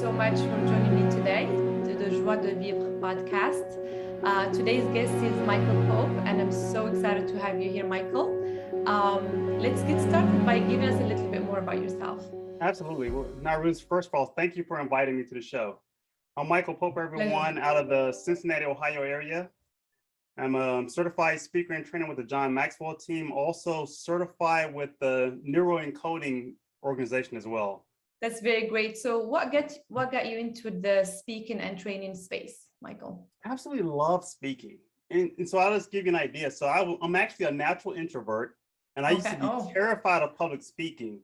so much for joining me today to the Joie de Vivre podcast. Today's guest is Michael Pope, and I'm so excited to have you here, Michael. Let's get started by giving us a little bit more about yourself. Absolutely. Well, Nairouz, first of all, thank you for inviting me to the show. I'm Michael Pope, everyone, out of the Cincinnati, Ohio area. I'm a certified speaker and trainer with the John Maxwell team, also certified with the Encoding organization as well. That's very great. So what got you into the speaking and training space, Michael? I absolutely love speaking. And so I'll just give you an idea. So I'm actually a natural introvert, and I used to be terrified of public speaking.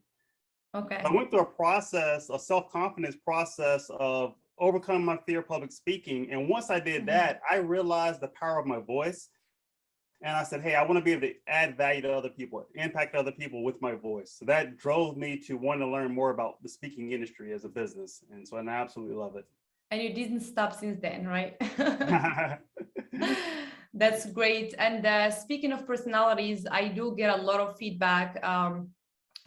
Okay. I went through a self-confidence process of overcoming my fear of public speaking. And once I did that, I realized the power of my voice. And I said, hey, I want to be able to add value to other people, impact other people with my voice. So that drove me to want to learn more about the speaking industry as a business. And so I absolutely love it. And you didn't stop since then, right? That's great. And speaking of personalities, I do get a lot of feedback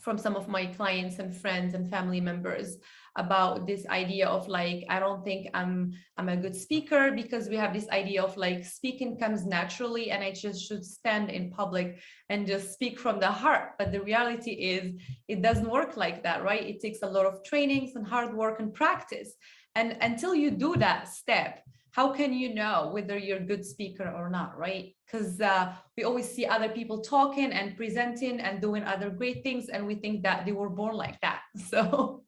from some of my clients and friends and family members about this idea of like, I don't think I'm a good speaker, because we have this idea of like speaking comes naturally and I just should stand in public and just speak from the heart. But the reality is it doesn't work like that, right? It takes a lot of trainings and hard work and practice. And until you do that step, how can you know whether you're a good speaker or not, right? Because we always see other people talking and presenting and doing other great things, and we think that they were born like that. So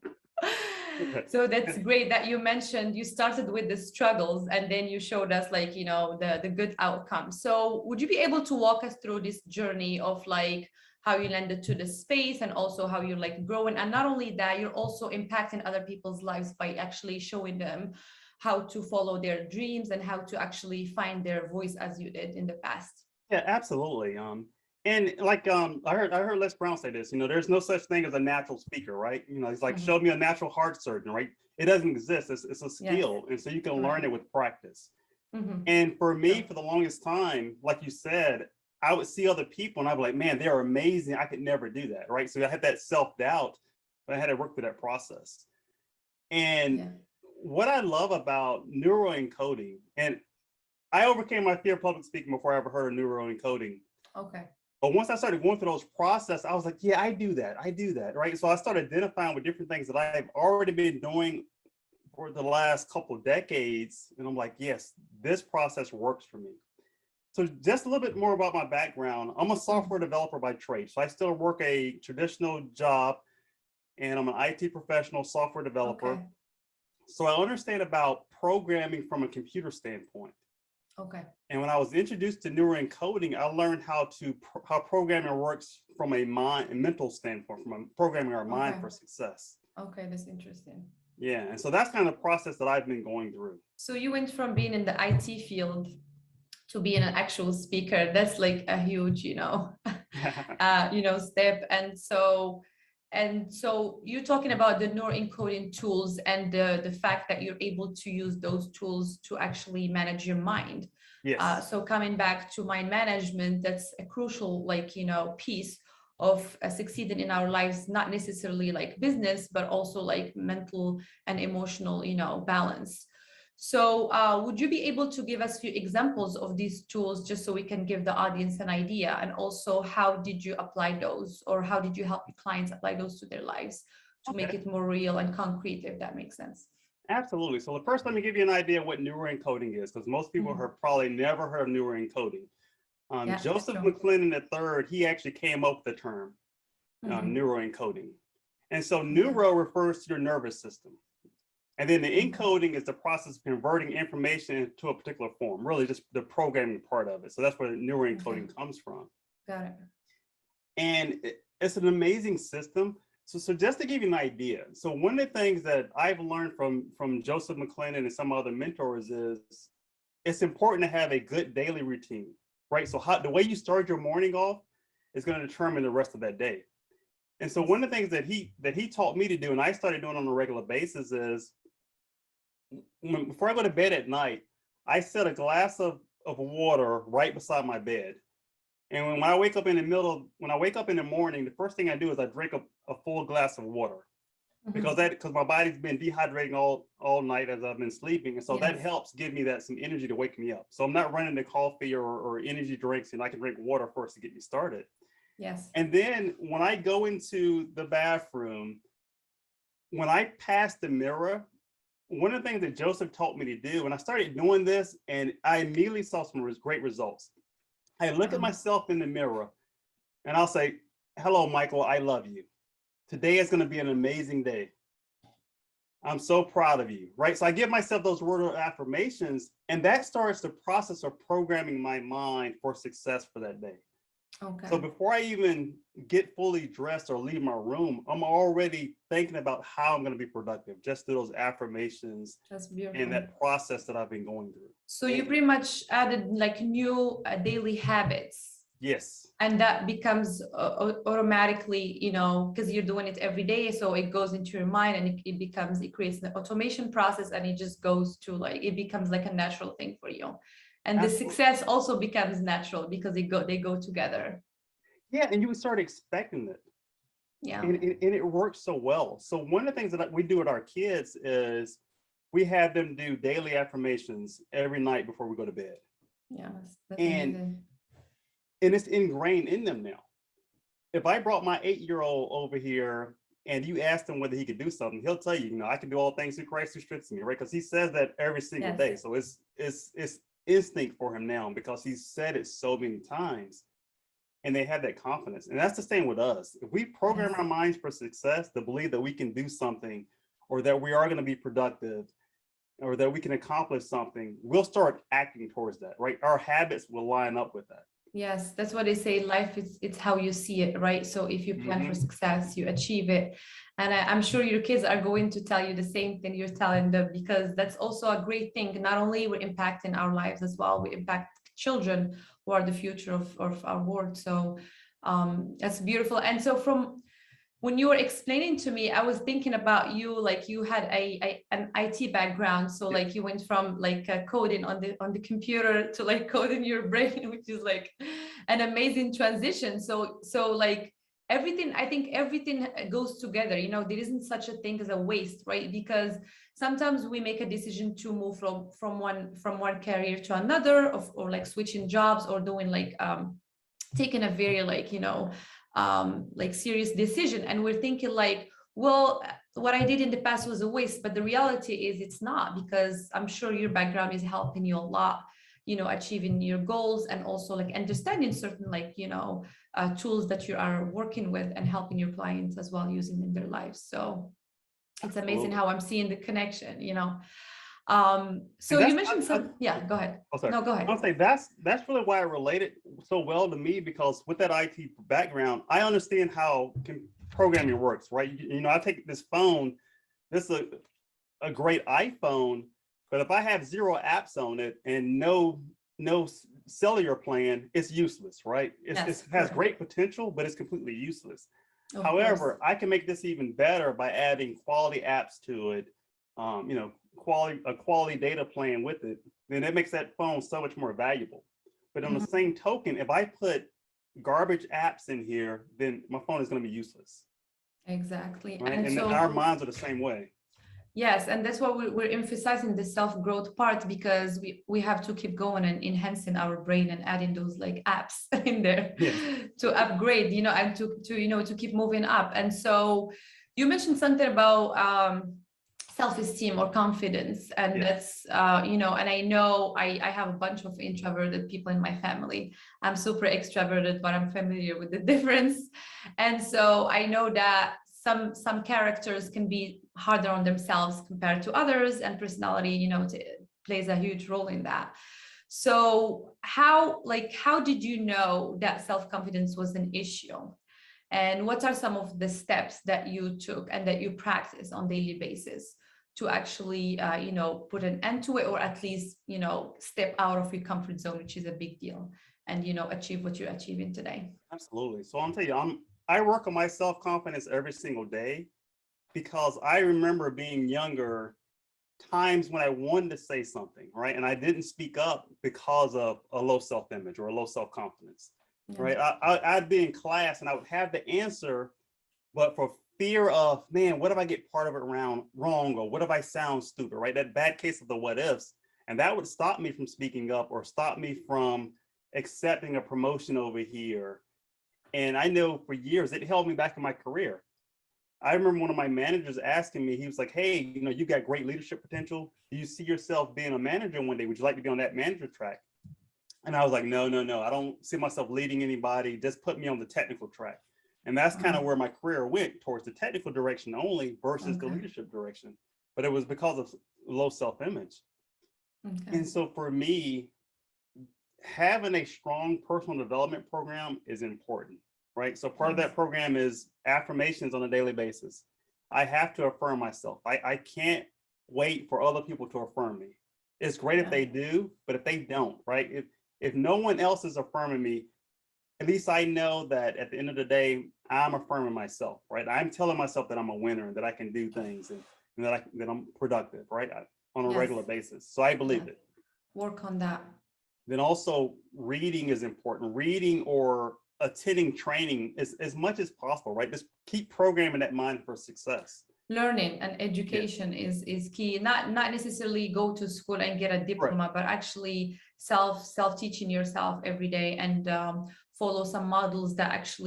that's great that you mentioned you started with the struggles and then you showed us like, you know, the good outcome. So would you be able to walk us through this journey of like how you landed to the space and also how you're like growing? And not only that, you're also impacting other people's lives by actually showing them how to follow their dreams and how to actually find their voice as you did in the past. Yeah, absolutely. And like I heard Les Brown say this, you know, there's no such thing as a natural speaker, right? You know, it's like, show me a natural heart surgeon, right? It doesn't exist. It's a skill. Yes. And so you can learn it with practice. And for me, for the longest time, like you said, I would see other people and I'd be like, man, they're amazing. I could never do that, right? So I had that self-doubt, but I had to work through that process. And what I love about neuroencoding, and I overcame my fear of public speaking before I ever heard of neuroencoding. Okay. But once I started going through those processes, I was like, yeah, I do that, right? So I started identifying with different things that I've already been doing for the last couple of decades. And I'm like, yes, this process works for me. So just a little bit more about my background. I'm a software developer by trade. So I still work a traditional job, and I'm an IT professional software developer. Okay. So I understand about programming from a computer standpoint. Okay. And when I was introduced to neuroencoding, I learned how programming works from a mental standpoint, from programming our mind for success. Okay, that's interesting. Yeah, and so that's kind of the process that I've been going through. So you went from being in the IT field to being an actual speaker. That's like a huge, step. And so you're talking about the neuroencoding tools and the fact that you're able to use those tools to actually manage your mind. Yes. So coming back to mind management, that's a crucial, piece of succeeding in our lives, not necessarily like business, but also like mental and emotional, balance. So would you be able to give us a few examples of these tools just so we can give the audience an idea? And also, how did you apply those, or how did you help your clients apply those to their lives to make it more real and concrete, if that makes sense? Absolutely. So first, let me give you an idea of what neuroencoding is, because most people have probably never heard of neuroencoding. Joseph McClendon III, he actually came up with the term neuroencoding. And so neuro refers to your nervous system. And then the encoding is the process of converting information into a particular form, really just the programming part of it. So that's where neuroencoding comes from. Got it. And it's an amazing system. So just to give you an idea, so one of the things that I've learned from Joseph McClendon and some other mentors is it's important to have a good daily routine, right? So the way you start your morning off is going to determine the rest of that day. And so one of the things that he taught me to do, and I started doing on a regular basis, is before I go to bed at night, I set a glass of water right beside my bed. And when I wake up in the morning, the first thing I do is I drink a full glass of water. because my body's been dehydrating all night as I've been sleeping, and so that helps give me some energy to wake me up. So I'm not running to coffee or energy drinks, and I can drink water first to get me started. Yes. And then when I go into the bathroom, when I pass the mirror, one of the things that Joseph taught me to do, and I started doing this, and I immediately saw some great results. I look at myself in the mirror, and I'll say, "Hello, Michael, I love you. Today is going to be an amazing day. I'm so proud of you," right? So I give myself those word of affirmations, and that starts the process of programming my mind for success for that day. Okay. So before I even get fully dressed or leave my room, I'm already thinking about how I'm going to be productive just through those affirmations. That's beautiful. And that process that I've been going through. So you pretty much added like new daily habits. Yes. And that becomes automatically, you know, because you're doing it every day. So it goes into your mind, and it creates an automation process, and it just goes to like, it becomes like a natural thing for you. And the success also becomes natural because they go together. Yeah, and you would start expecting it. Yeah. And it works so well. So one of the things that we do with our kids is we have them do daily affirmations every night before we go to bed. Yeah, that's amazing. And it's ingrained in them now. If I brought my 8-year-old over here and you asked him whether he could do something, he'll tell you, you know, I can do all things through Christ who strengthens me, right? Because he says that every single day. So it's instinct for him now because he's said it so many times, and they have that confidence. And that's the same with us. If we program our minds for success, to believe that we can do something, or that we are going to be productive, or that we can accomplish something, we'll start acting towards that, right? Our habits will line up with that. Yes, that's what they say. Life it's how you see it, right? So if you plan for success, you achieve it. And I'm sure your kids are going to tell you the same thing you're telling them, because that's also a great thing. Not only we're impacting our lives as well, we impact children who are the future of our world. So that's beautiful. And so when you were explaining to me, I was thinking about you, like you had an IT background. So like you went from like coding on the computer to like coding your brain, which is like an amazing transition. So like everything, I think everything goes together, you know, there isn't such a thing as a waste, right? Because sometimes we make a decision to move from one career to another, or like switching jobs, or doing like taking a very like, you know, like serious decision, and we're thinking like, well, what I did in the past was a waste. But the reality is it's not, because I'm sure your background is helping you a lot, you know, achieving your goals, and also like understanding certain like, you know, tools that you are working with and helping your clients as well using in their lives. So it's amazing how I'm seeing the connection, you know. So you mentioned go ahead. Oh, sorry. No, go ahead. I'll say that's really why it related so well to me, because with that IT background, I understand how programming works, right? You know, I take this phone, this is a great iPhone, but if I have 0 apps on it and no cellular plan, it's useless, right? It has great potential, but it's completely useless. However, I can make this even better by adding quality apps to it, you know, a quality data plan with it, then it makes that phone so much more valuable. But on the same token, if I put garbage apps in here, then my phone is going to be useless. Exactly. Right? And so our minds are the same way. Yes, and that's why we're emphasizing the self-growth part, because we have to keep going and enhancing our brain and adding those like apps in there to upgrade, you know, and to you know, to keep moving up. And so you mentioned something about self-esteem or confidence, and that's you know, and I know I have a bunch of introverted people in my family. I'm super extroverted, but I'm familiar with the difference. And so I know that some characters can be harder on themselves compared to others, and personality, you know, plays a huge role in that. So how did you know that self-confidence was an issue? And what are some of the steps that you took and that you practice on daily basis to actually, you know, put an end to it, or at least, you know, step out of your comfort zone, which is a big deal, and, you know, achieve what you're achieving today? Absolutely. So I'll tell you, I work on my self-confidence every single day, because I remember being younger, times when I wanted to say something, right? And I didn't speak up because of a low self-image or a low self-confidence, right? I'd be in class and I would have the answer, but for fear of, man, what if I get part of it wrong, or what if I sound stupid, right? That bad case of the what ifs. And that would stop me from speaking up or stop me from accepting a promotion over here. And I know for years it held me back in my career. I remember one of my managers asking me, he was like, hey, you got great leadership potential. Do you see yourself being a manager one day? Would you like to be on that manager track? And I was like, no, I don't see myself leading anybody. Just put me on the technical track. And that's kind of where my career went, towards the technical direction only versus the leadership direction. But it was because of low self-image. And so for me, having a strong personal development program is important, right? So part of that program is affirmations on a daily basis. I have to affirm myself. I can't wait for other people to affirm me. It's great if they do, but if they don't, right? If no one else is affirming me, at least I know that at the end of the day, I'm affirming myself, right? I'm telling myself that I'm a winner and that I can do things, and that I'm productive, right? On a regular basis. So I believe it. Work on that. Then also reading is important. Reading or attending training as much as possible, right? Just keep programming that mind for success. Learning and education is key. Not necessarily go to school and get a diploma, but actually self-teaching yourself every day, and follow some models that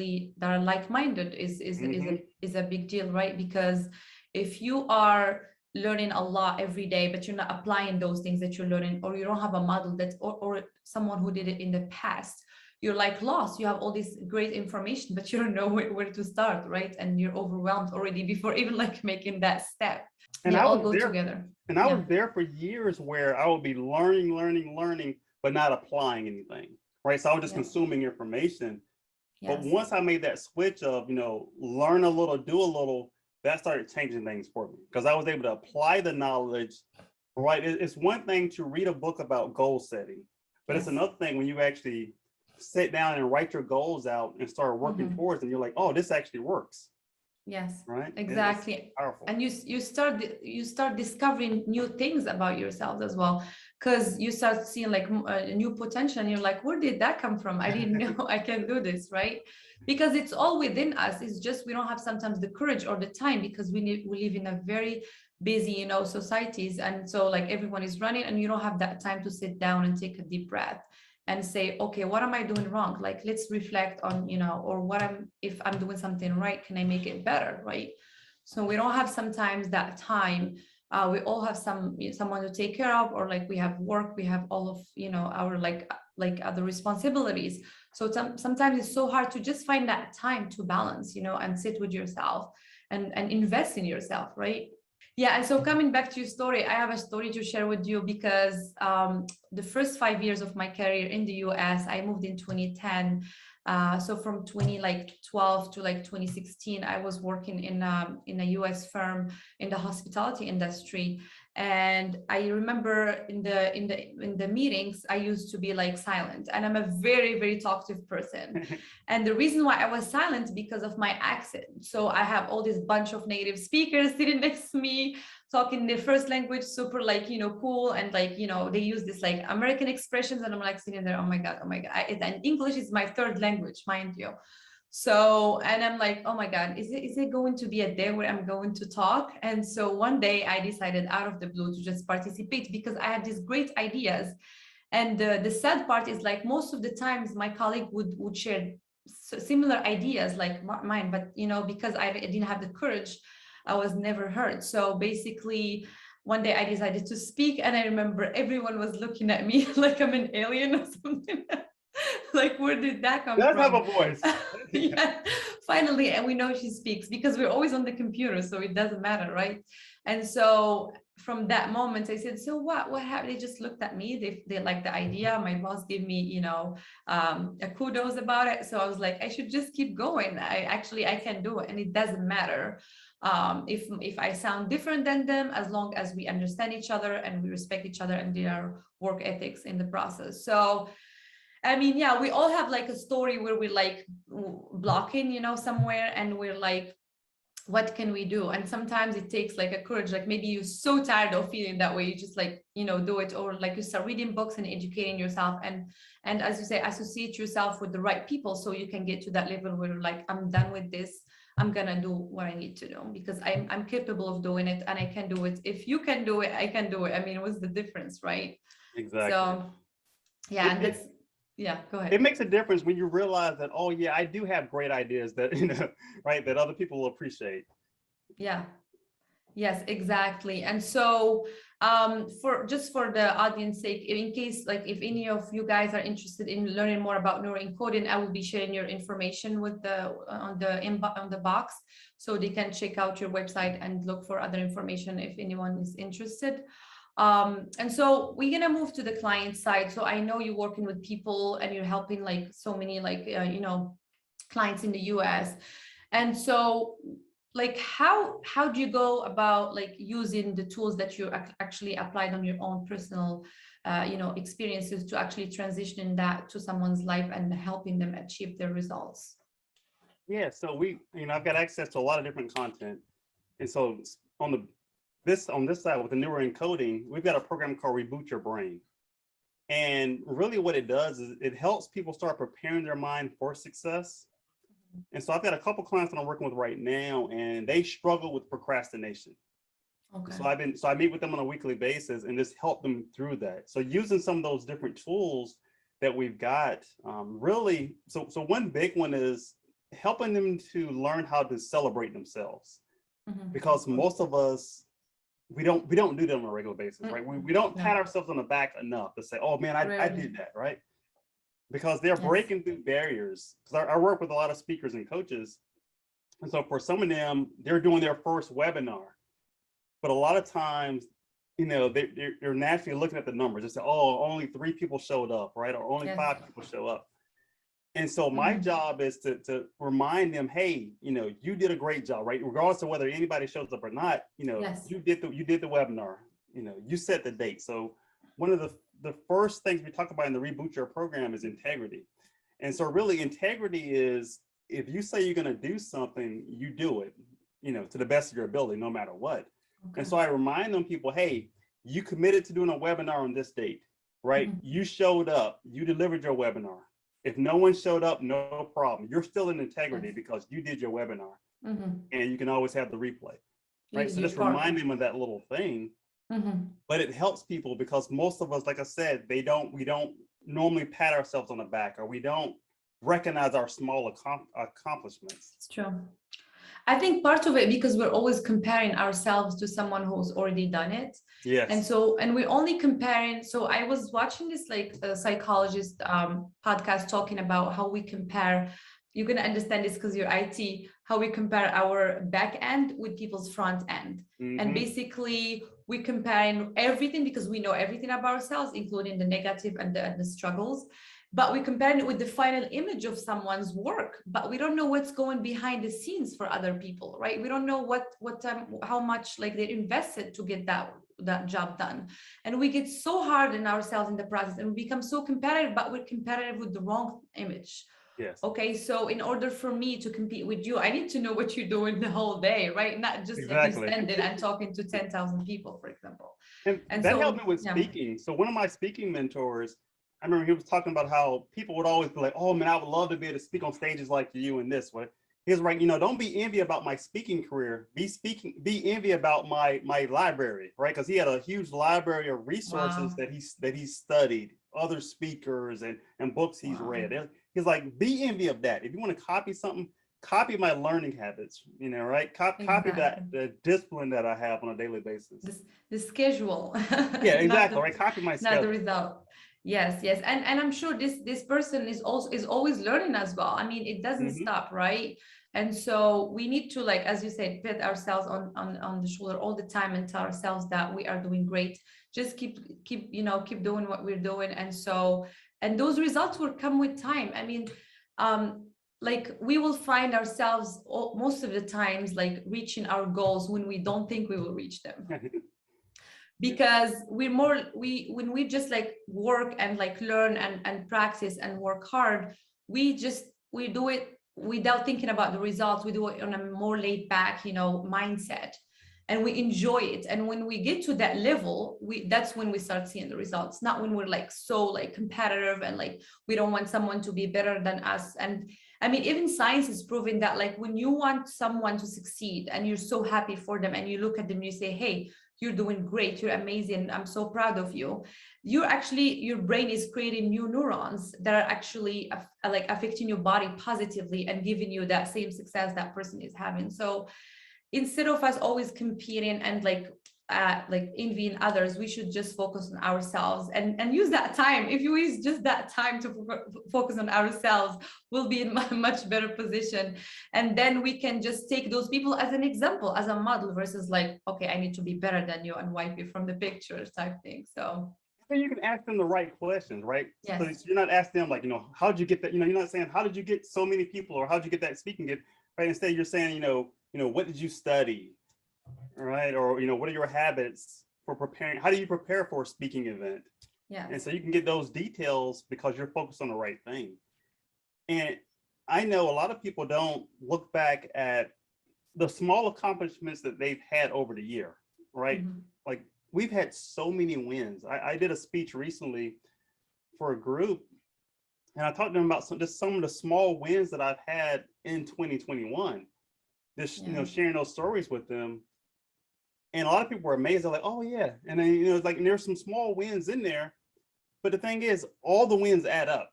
are like-minded is a big deal, right? Because if you are learning a lot every day, but you're not applying those things that you're learning, or you don't have a model or someone who did it in the past, you're like lost. You have all this great information, but you don't know where to start, right? And you're overwhelmed already before even like making that step. And they I all was go there, together. And I was there for years where I would be learning, but not applying anything, right? So I was just consuming information. But once I made that switch of, learn a little, do a little, that started changing things for me, because I was able to apply the knowledge, right? It's one thing to read a book about goal setting, but it's another thing when you actually sit down and write your goals out and start working towards, and you're like, oh, this actually works. Yes, right? Exactly. Powerful. And you start discovering new things about yourself as well, because you start seeing like a new potential, and you're like, where did that come from? I didn't know I can do this, right? Because it's all within us. It's just we don't have sometimes the courage or the time, because we live in a very busy, societies, and so like everyone is running, and you don't have that time to sit down and take a deep breath and say, okay, what am I doing wrong? Like, let's reflect on, or if I'm doing something right, can I make it better, right? So we don't have sometimes that time. We all have someone to take care of, or like we have work, we have all of, our like other responsibilities. So sometimes it's so hard to just find that time to balance, and sit with yourself and invest in yourself, right? Yeah, and so coming back to your story, I have a story to share with you, because the first 5 years of my career in the US, I moved in 2010. So from 2012 to 2016, I was working in a US firm in the hospitality industry. And I remember in the meetings, I used to be like silent, and I'm a very, very talkative person. And the reason why I was silent, because of my accent. So I have all this bunch of native speakers sitting next to me, talking their first language, super cool, and they use this like American expressions, and I'm like sitting there, oh my god. And English is my third language, mind you. So, and I'm like, oh my god, is it going to be a day where I'm going to talk? And so one day I decided out of the blue to just participate, because I had these great ideas. And the sad part is, like, most of the times my colleague would share similar ideas like mine, but because I didn't have the courage, I was never heard. So basically one day I decided to speak, and I remember everyone was looking at me like I'm an alien or something. Like, where did that come from? Have a voice. Yeah, finally, and we know she speaks, because we're always on the computer, so it doesn't matter, right? And so from that moment, I said, so what happened? They just looked at me. They liked the idea. My boss gave me, a kudos about it. So I was like, I should just keep going. I can do it, and it doesn't matter if I sound different than them, as long as we understand each other and we respect each other, and there are work ethics in the process. So I mean, yeah, we all have like a story where we're like blocking, somewhere, and we're like, what can we do? And sometimes it takes like a courage, like maybe you're so tired of feeling that way, you just like, do it, or like you start reading books and educating yourself, and as you say, associate yourself with the right people, so you can get to that level where you're like, I'm done with this. I'm gonna do what I need to do because I'm capable of doing it and I can do it. If you can do it, I can do it. I mean, what's the difference, right? Exactly. So yeah, and that's yeah, go It ahead. makes a difference when you realize that, oh yeah, I do have great ideas that, right, that other people will appreciate. Yeah. Yes, exactly. And so for the audience sake, in case like if any of you guys are interested in learning more about neuroencoding, I will be sharing your information with the on the box so they can check out your website and look for other information if anyone is interested. And so we're gonna move to the client side. So I know you're working with people and you're helping like so many like clients in the US. And so like how do you go about like using the tools that you actually applied on your own personal experiences to actually transition that to someone's life and helping them achieve their results? Yeah, so I've got access to a lot of different content. And so on this side with the neuroencoding, we've got a program called Reboot Your Brain. And really what it does is it helps people start preparing their mind for success. And so I've got a couple clients that I'm working with right now, and they struggle with procrastination. Okay. So I meet with them on a weekly basis and just help them through that. So using some of those different tools that we've got, really, so one big one is helping them to learn how to celebrate themselves. Because most of us, we don't do that on a regular basis, right? We don't pat ourselves on the back enough to say, oh man, I did that, right? Because they're breaking through barriers. Because I work with a lot of speakers and coaches. And so for some of them, they're doing their first webinar. But a lot of times, they're naturally looking at the numbers and say, oh, only 3 people showed up, right? Or only 5 people show up. And so my job is to remind them, hey, you did a great job, right? Regardless of whether anybody shows up or not, you did the webinar, you set the date. So one of the first things we talk about in the Reboot Your program is integrity. And so really integrity is, if you say you're going to do something, you do it, to the best of your ability, no matter what. Okay. And so I remind them people, hey, you committed to doing a webinar on this date, right? You showed up, you delivered your webinar. If no one showed up, no problem. You're still in integrity because you did your webinar, and you can always have the replay, right? So just remind them of that little thing. But it helps people because most of us, like I said, we don't normally pat ourselves on the back, or we don't recognize our small accomplishments. It's true. I think part of it because we're always comparing ourselves to someone who's already done it. Yes. And we're only comparing. So I was watching this like a psychologist podcast talking about how we compare. You're going to understand this because you're IT, how we compare our back end with people's front end. And basically we're comparing everything because we know everything about ourselves, including the negative and the struggles. But we compare it with the final image of someone's work, but we don't know what's going behind the scenes for other people, right? We don't know how much like they invested to get that job done. And we get so hard on ourselves in the process and we become so competitive, but we're competitive with the wrong image. Yes. Okay, so in order for me to compete with you, I need to know what you're doing the whole day, right? Not just if you stand there and talking to 10,000 people, for example. And that helped me with speaking. So one of my speaking mentors, I remember he was talking about how people would always be like, oh man, I would love to be able to speak on stages like you in this way. He was like, don't be envy about my speaking career. Be envy about my library, right? Because he had a huge library of resources that he studied, other speakers and books he's read. He's like, be envy of that. If you want to copy something, copy my learning habits, right? Copy the discipline that I have on a daily basis. The schedule. Yeah, exactly, right? Copy my schedule. Not the result. Yes. And I'm sure this person is always learning as well. I mean, it doesn't stop, right? And so we need to, like, as you said, pat ourselves on the shoulder all the time and tell ourselves that we are doing great. Just keep doing what we're doing. And those results will come with time. I mean, like we will find ourselves most of the times like reaching our goals when we don't think we will reach them. Because when we just like work and like learn and practice and work hard, we do it without thinking about the results. We do it on a more laid back, mindset, and we enjoy it. And when we get to that level, that's when we start seeing the results, not when we're like so like competitive and like we don't want someone to be better than us. And I mean, even science is proving that, like, when you want someone to succeed and you're so happy for them and you look at them and you say, hey, you're doing great, you're amazing, I'm so proud of you, you're actually, your brain is creating new neurons that are actually like affecting your body positively and giving you that same success that person is having. So instead of us always competing and like envying others, we should just focus on ourselves and use that time. If you use just that time to focus on ourselves, we'll be in a much better position. And then we can just take those people as an example, as a model, versus like, okay, I need to be better than you and wipe you from the picture type thing. So you can ask them the right questions, right? yes. So you're not asking them like, how'd you get that? You're not saying, how did you get so many people, or how'd you get that speaking gift, right? Instead, you're saying, what did you study? Right? Or, what are your habits for preparing? How do you prepare for a speaking event? Yeah. And so you can get those details because you're focused on the right thing. And I know a lot of people don't look back at the small accomplishments that they've had over the year, right? Mm-hmm. Like, we've had so many wins. I did a speech recently for a group, and I talked to them about some of the small wins that I've had in 2021. Sharing those stories with them. And a lot of people were amazed. They're like, oh yeah. And then, it's like, and there's some small wins in there. But the thing is, all the wins add up.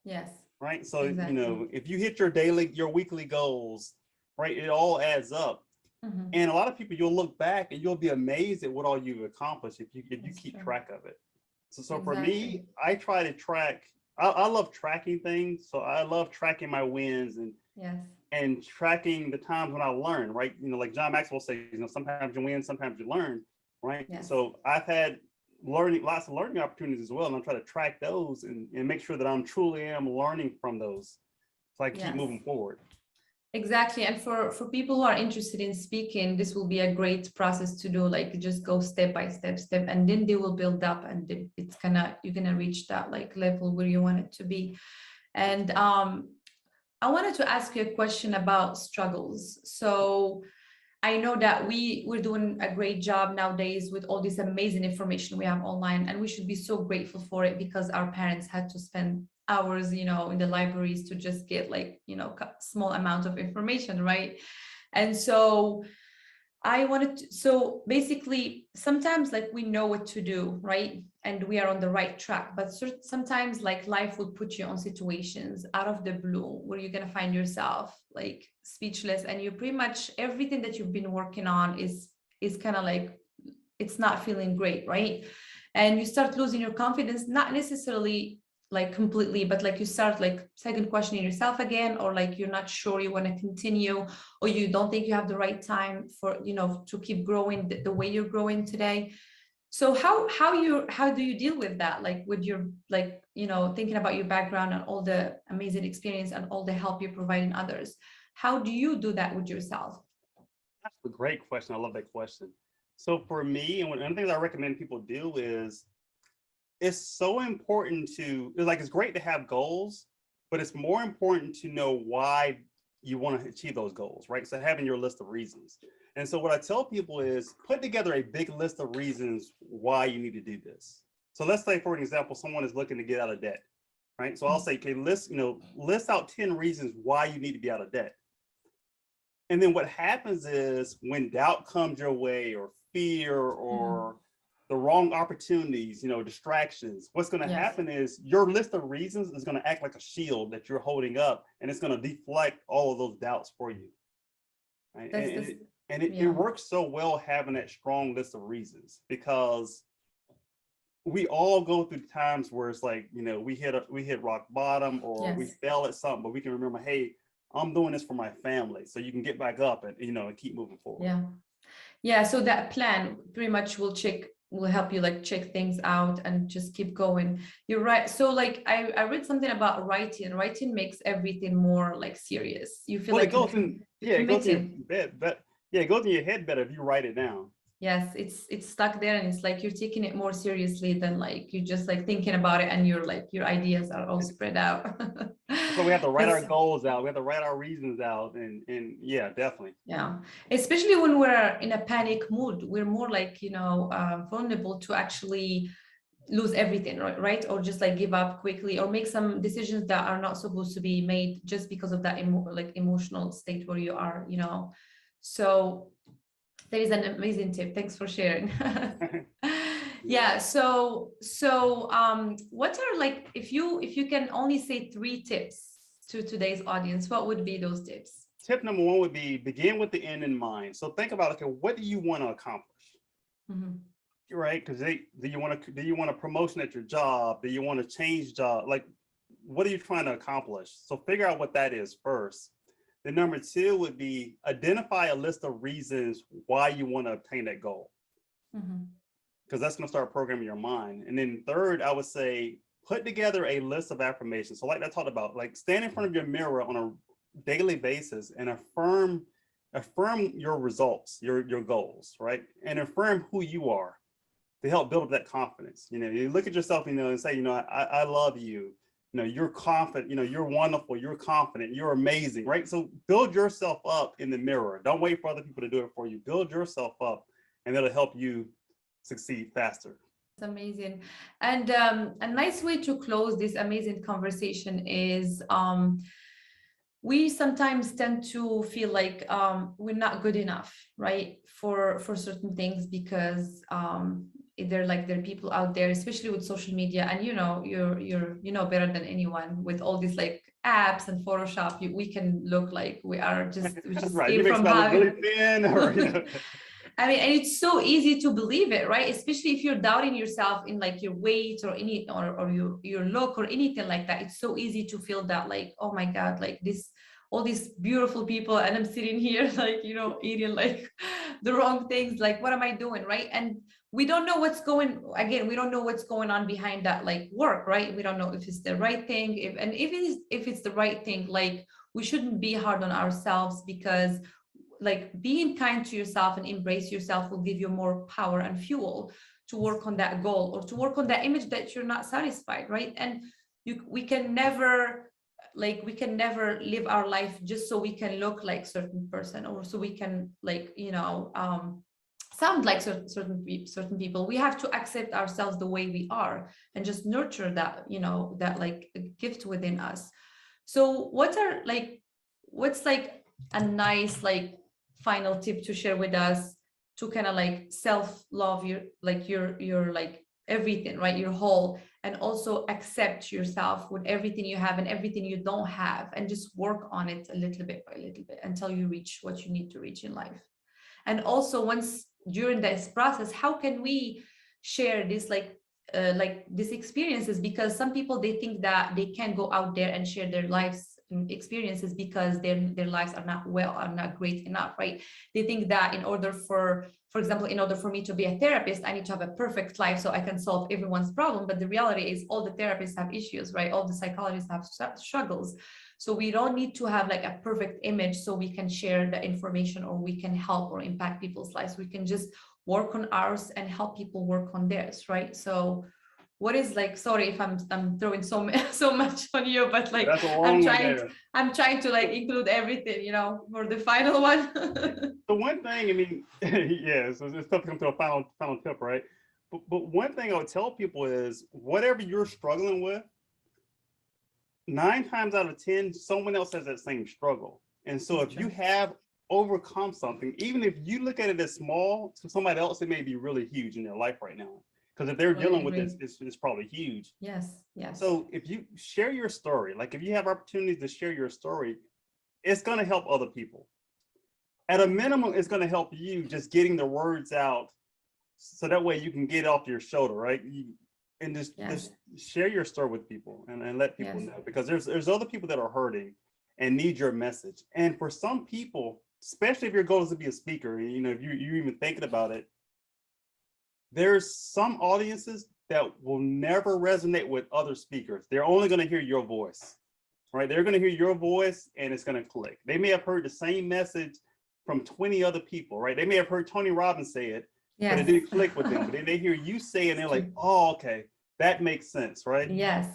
Yes. Right. So, exactly. if you hit your weekly goals, right, it all adds up. Mm-hmm. And a lot of people, you'll look back and you'll be amazed at what all you've accomplished if you keep track of it. So exactly. For me, I try to track. I love tracking things. So I love tracking my wins and tracking the times when I learn, right? Like John Maxwell says, sometimes you win, sometimes you learn, right? Yes. So I've had lots of learning opportunities as well, and I'm trying to track those and make sure that I'm truly am learning from those, so I keep moving forward. Exactly. And for people who are interested in speaking, this will be a great process to do, like just go step by step, and then they will build up, and it's you're gonna reach that like level where you want it to be. And I wanted to ask you a question about struggles. So I know that we're doing a great job nowadays with all this amazing information we have online, and we should be so grateful for it, because our parents had to spend hours, in the libraries to just get like, small amount of information, right? And so so basically sometimes like we know what to do, right? And we are on the right track, but sometimes like life will put you on situations out of the blue where you're going to find yourself like speechless, and you pretty much everything that you've been working on is kind of like, it's not feeling great, right? And you start losing your confidence, not necessarily like completely, but like you start like second questioning yourself again, or like you're not sure you want to continue, or you don't think you have the right time for, to keep growing the way you're growing today. So how do you deal with that? Like with your, like, thinking about your background and all the amazing experience and all the help you're providing others, how do you do that with yourself? That's a great question. I love that question. So for me, and one of the things I recommend people do is, it's so important it's great to have goals, but it's more important to know why you want to achieve those goals, right? So having your list of reasons. And so what I tell people is put together a big list of reasons why you need to do this. So let's say, for example, someone is looking to get out of debt, right? So I'll say, okay, list out 10 reasons why you need to be out of debt. And then what happens is when doubt comes your way, or fear, or the wrong opportunities, distractions, what's going to happen is your list of reasons is going to act like a shield that you're holding up, and it's going to deflect all of those doubts for you. Right? It works so well having that strong list of reasons, because we all go through times where it's like, we hit rock bottom, or we fail at something, but we can remember, hey, I'm doing this for my family. So you can get back up and, and keep moving forward. Yeah. So that plan pretty much will help you like check things out and just keep going. You're right. So like I read something about writing makes everything more like serious. You feel like it goes in your head, but it goes in your head better if you write it down. Yes, it's stuck there, and it's like you're taking it more seriously than like you're just like thinking about it, and you're like your ideas are all spread out. So we have to write our goals out. We have to write our reasons out, and yeah, definitely. Yeah, especially when we're in a panic mood, we're more like vulnerable to actually lose everything, right? Or just like give up quickly, or make some decisions that are not supposed to be made just because of that emotional state where you are, you know. So that is an amazing tip. Thanks for sharing. Yeah. So what are, like, if you can only say 3 tips to today's audience, what would be those tips? Tip number 1 would be begin with the end in mind. So think about, okay, what do you want to accomplish? Mm-hmm. Right? Because do you want a promotion at your job? Do you want to change job? Like, what are you trying to accomplish? So figure out what that is first. Then number 2 would be identify a list of reasons why you want to obtain that goal. Mm-hmm. Because that's going to start programming your mind. And then third, I would say put together a list of affirmations. So like I talked about, like stand in front of your mirror on a daily basis and affirm your results, your goals, right? And affirm who you are to help build up that confidence. You know, you look at yourself, you know, and say, you know, I love you. You know, you're confident, you know, you're wonderful, you're confident, you're amazing, right? So build yourself up in the mirror. Don't wait for other people to do it for you. Build yourself up, and it'll help you succeed faster. It's amazing. And a nice way to close this amazing conversation is we sometimes tend to feel like we're not good enough, right, for certain things, because there are people out there, especially with social media, and you know, you know better than anyone, with all these like apps and Photoshop, we can look like we just Right, came you make from somebody having really thin, or you know. I mean, and it's so easy to believe it, right? Especially if you're doubting yourself in like your weight or your look or anything like that. It's so easy to feel that like, oh my God, like all these beautiful people, and I'm sitting here like, you know, eating like the wrong things. Like, what am I doing, right? And we don't know what's going on behind that like work, right? We don't know if it's the right thing, if it's the right thing. Like, we shouldn't be hard on ourselves, because like being kind to yourself and embrace yourself will give you more power and fuel to work on that goal, or to work on that image that you're not satisfied, right? And we can never live our life just so we can look like certain person, or so we can, like, you know, sound like certain people. We have to accept ourselves the way we are, and just nurture that, you know, that like gift within us. So what's like a nice like final tip to share with us to kind of like self-love your like everything, right? Your whole, and also accept yourself with everything you have and everything you don't have, and just work on it a little bit by little bit until you reach what you need to reach in life. And also, once during this process, how can we share this like these experiences? Because some people, they think that they can't go out there and share their lives experiences because their lives are not great enough, right? They think that in order for example, in order for me to be a therapist, I need to have a perfect life so I can solve everyone's problem. But the reality is, all the therapists have issues, right? All the psychologists have struggles. So we don't need to have like a perfect image so we can share the information, or we can help or impact people's lives. We can just work on ours and help people work on theirs, right? So what is, like, sorry if I'm throwing so much on you, but like That's a long one there. I'm trying to like include everything, you know, for the final one. The one thing, I mean, yeah, so it's tough to come to a final tip, right? But one thing I would tell people is, whatever you're struggling with, 9 times out of 10, someone else has that same struggle. And so if you have overcome something, even if you look at it as small, to somebody else, it may be really huge in their life right now. Because if they're dealing with this, it's probably huge. Yes. So if you share your story, like if you have opportunities to share your story, it's going to help other people. At a minimum, it's going to help you just getting the words out, so that way you can get off your shoulder, right? And just share your story with people, and let people know, because there's other people that are hurting and need your message. And for some people, especially if your goal is to be a speaker, and you know, if you're even thinking about it, there's some audiences that will never resonate with other speakers. They're only going to hear your voice, right? They're going to hear your voice, and it's going to click. They may have heard the same message from 20 other people, right? They may have heard Tony Robbins say it, but it didn't click with them. But then they hear you say it, and they're like, oh, okay, that makes sense, right? Yes,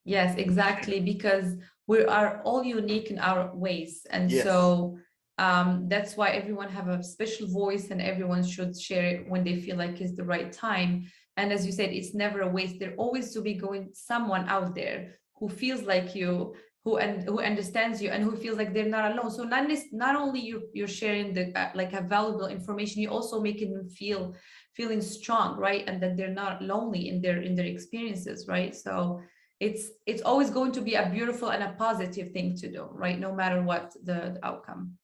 exactly. Because we are all unique in our ways. And so that's why everyone have a special voice, and everyone should share it when they feel like it's the right time, And as you said, it's never a waste. There always to be going someone out there who feels like you, who understands you, and who feels like they're not alone. So not only you're sharing the like a valuable information, you also making them feeling strong, right? And that they're not lonely in their experiences, right? So it's always going to be a beautiful and a positive thing to do, right? No matter what the outcome.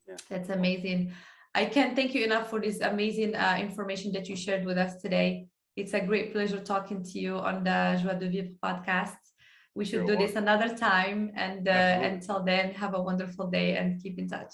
Yeah. That's amazing. I can't thank you enough for this amazing information that you shared with us today. It's a great pleasure talking to you on the Joie de Vivre podcast. We should do this another time. And until then, have a wonderful day and keep in touch.